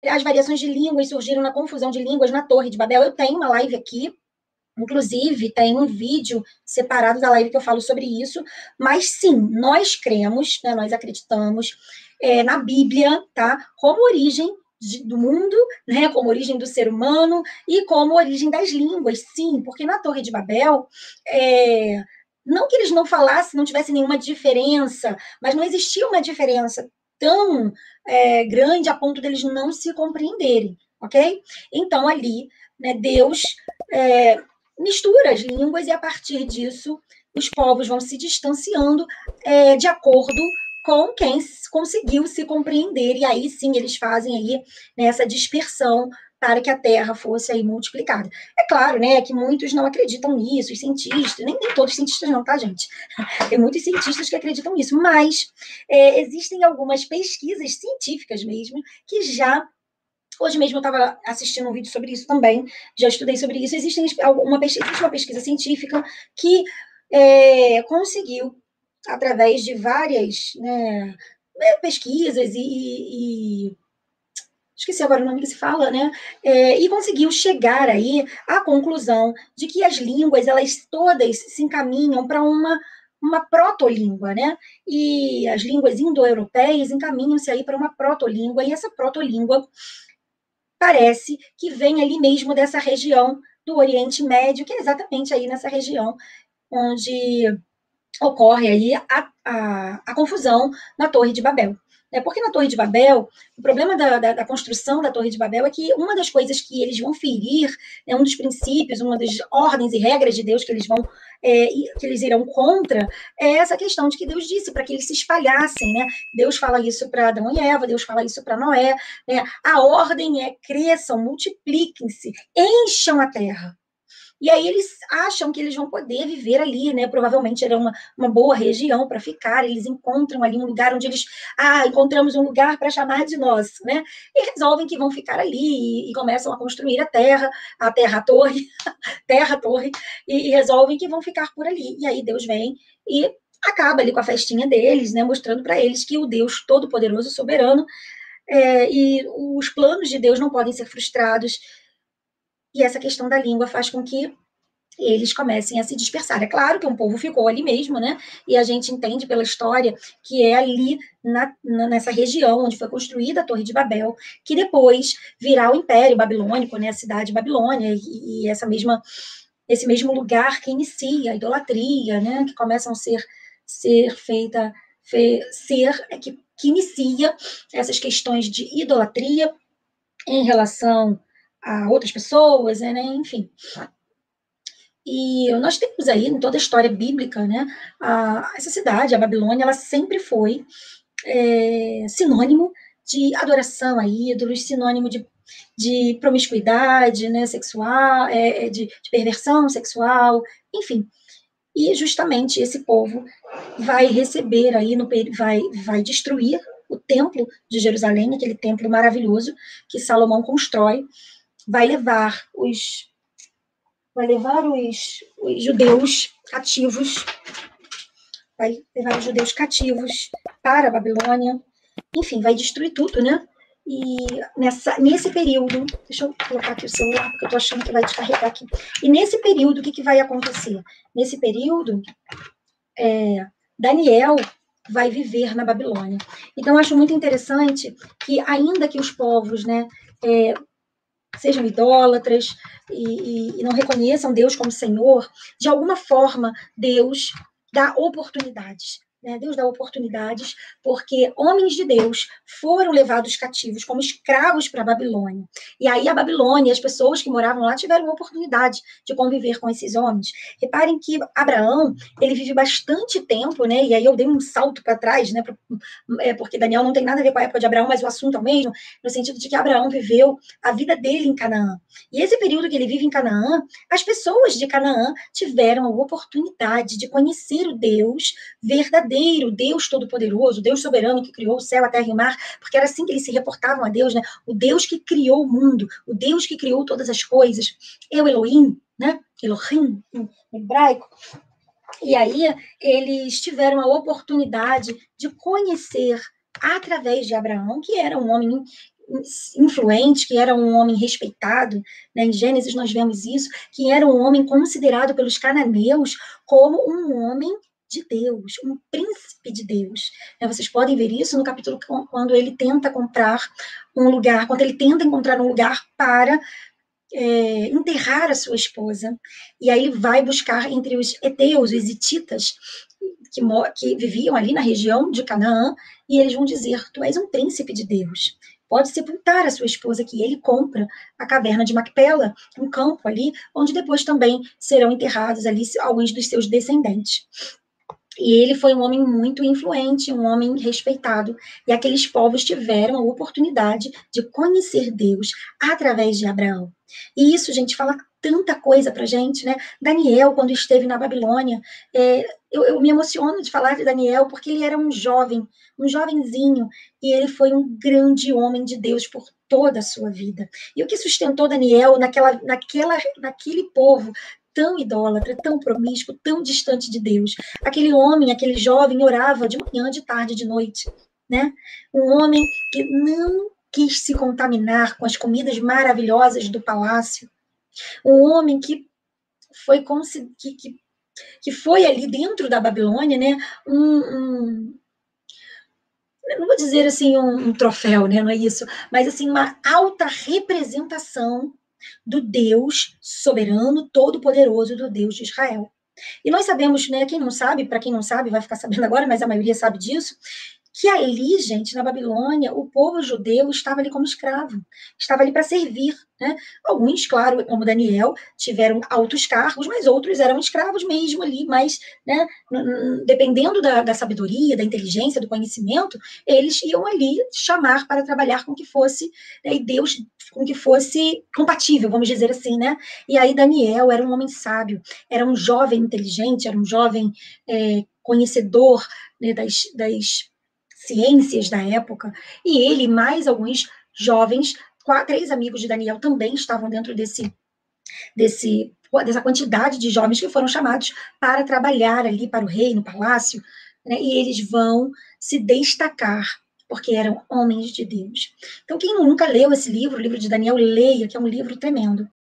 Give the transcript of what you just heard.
as variações de línguas surgiram na confusão de línguas na Torre de Babel. Eu tenho uma live aqui, inclusive, tem um vídeo separado da live que eu falo sobre isso, mas sim, nós cremos, né, nós acreditamos na Bíblia, tá? Como origem do mundo, né, como origem do ser humano e como origem das línguas, sim, porque na Torre de Babel, não que eles não falassem, não tivesse nenhuma diferença, mas não existia uma diferença tão grande a ponto deles não se compreenderem, ok? Então, ali, né, Deus mistura as línguas e, a partir disso, os povos vão se distanciando de acordo com quem conseguiu se compreender, e aí sim eles fazem aí, né, essa dispersão para que a terra fosse aí multiplicada. É claro, né, que muitos não acreditam nisso, os cientistas, nem todos os cientistas não, tá, gente? Tem muitos cientistas que acreditam nisso, mas existem algumas pesquisas científicas mesmo que já hoje mesmo eu estava assistindo um vídeo sobre isso também, já estudei sobre isso. Existe uma pesquisa científica que conseguiu, através de várias, né, pesquisas esqueci agora o nome que se fala, né? E conseguiu chegar aí à conclusão de que as línguas, elas todas se encaminham para uma protolíngua, né? E as línguas indo-europeias encaminham-se aí para uma protolíngua, e essa protolíngua parece que vem ali mesmo dessa região do Oriente Médio, que é exatamente aí nessa região onde ocorre aí a confusão na Torre de Babel. Porque na Torre de Babel, o problema da construção da Torre de Babel é que uma das coisas que eles vão ferir, um dos princípios, uma das ordens e regras de Deus que eles vão, que eles irão contra, é essa questão de que Deus disse para que eles se espalhassem, né? Deus fala isso para Adão e Eva, Deus fala isso para Noé, né? A ordem é: cresçam, multipliquem-se, encham a terra. E aí eles acham que eles vão poder viver ali, né? Provavelmente era uma boa região para ficar. Eles encontram ali um lugar onde eles, encontramos um lugar para chamar de nosso, né? E resolvem que vão ficar ali e começam a construir a terra, a torre, terra, torre, e resolvem que vão ficar por ali. E aí Deus vem e acaba ali com a festinha deles, né? Mostrando para eles que o Deus Todo-Poderoso, Soberano, e os planos de Deus não podem ser frustrados. E essa questão da língua faz com que eles comecem a se dispersar. É claro que um povo ficou ali mesmo, né? E a gente entende pela história que é ali nessa região onde foi construída a Torre de Babel, que depois virá o Império Babilônico, né? A cidade de Babilônia, e esse mesmo lugar que inicia a idolatria, né? Que começam a ser feita, que inicia essas questões de idolatria em relação a outras pessoas, né? Enfim. E nós temos aí, em toda a história bíblica, né, essa cidade, a Babilônia, ela sempre foi sinônimo de adoração a ídolos, sinônimo de promiscuidade, né, sexual, de perversão sexual, enfim. E justamente esse povo vai receber aí, vai destruir o templo de Jerusalém, aquele templo maravilhoso que Salomão constrói, vai levar os judeus cativos, para a Babilônia, enfim, vai destruir tudo, né? E nesse período, deixa eu colocar aqui o celular, porque eu tô achando que vai descarregar aqui. E nesse período, o que vai acontecer? Nesse período, Daniel vai viver na Babilônia. Então, eu acho muito interessante que, ainda que os povos, né, sejam idólatras e não reconheçam Deus como Senhor, de alguma forma Deus dá oportunidades. Né? Deus dá oportunidades porque homens de Deus foram levados cativos como escravos para a Babilônia. E aí a Babilônia, as pessoas que moravam lá tiveram a oportunidade de conviver com esses homens. Reparem que Abraão, ele vive bastante tempo, né? E aí eu dei um salto para trás, né? Porque Daniel não tem nada a ver com a época de Abraão, mas o assunto é o mesmo, no sentido de que Abraão viveu a vida dele em Canaã. E esse período que ele vive em Canaã, as pessoas de Canaã tiveram a oportunidade de conhecer o Deus verdadeiro, Deus Todo-Poderoso, Deus soberano que criou o céu, a terra e o mar, porque era assim que eles se reportavam a Deus, né? O Deus que criou o mundo, o Deus que criou todas as coisas, Elohim, né? Elohim, em hebraico. E aí eles tiveram a oportunidade de conhecer através de Abraão, que era um homem influente, que era um homem respeitado, né? Em Gênesis nós vemos isso, que era um homem considerado pelos cananeus como um homem de Deus, um príncipe de Deus. Vocês podem ver isso no capítulo quando ele tenta comprar um lugar, quando ele tenta encontrar um lugar para enterrar a sua esposa. E aí ele vai buscar entre os heteus, os hititas, que viviam ali na região de Canaã, e eles vão dizer: tu és um príncipe de Deus, pode sepultar a sua esposa aqui. Ele compra a caverna de Macpela, um campo ali, onde depois também serão enterrados ali alguns dos seus descendentes. E ele foi um homem muito influente, um homem respeitado, e aqueles povos tiveram a oportunidade de conhecer Deus através de Abraão. E isso, gente, fala tanta coisa pra gente, né? Daniel, quando esteve na Babilônia, eu me emociono de falar de Daniel, porque ele era um jovenzinho, e ele foi um grande homem de Deus por toda a sua vida. E o que sustentou Daniel naquele povo tão idólatra, tão promíscuo, tão distante de Deus? Aquele homem, aquele jovem orava de manhã, de tarde, de noite, né? Um homem que não quis se contaminar com as comidas maravilhosas do palácio. Um homem que foi que foi ali dentro da Babilônia, né? Não vou dizer assim um troféu, né? Não é isso, mas assim uma alta representação do Deus soberano, todo-poderoso, do Deus de Israel. E nós sabemos, né, quem não sabe, para quem não sabe, vai ficar sabendo agora, mas a maioria sabe disso, que ali, gente, na Babilônia, o povo judeu estava ali como escravo, estava ali para servir, né? Alguns, claro, como Daniel, tiveram altos cargos, mas outros eram escravos mesmo ali, mas, né, dependendo da sabedoria, da inteligência, do conhecimento, eles iam ali chamar para trabalhar com que fosse, né, e Deus com que fosse compatível, vamos dizer assim, né? E aí Daniel era um homem sábio, era um jovem inteligente, era um jovem conhecedor, né, das ciências da época, e ele mais alguns jovens, 3 amigos de Daniel também estavam dentro dessa quantidade de jovens que foram chamados para trabalhar ali para o rei, no palácio, né, e eles vão se destacar, porque eram homens de Deus. Então, quem nunca leu esse livro, o livro de Daniel, leia, que é um livro tremendo.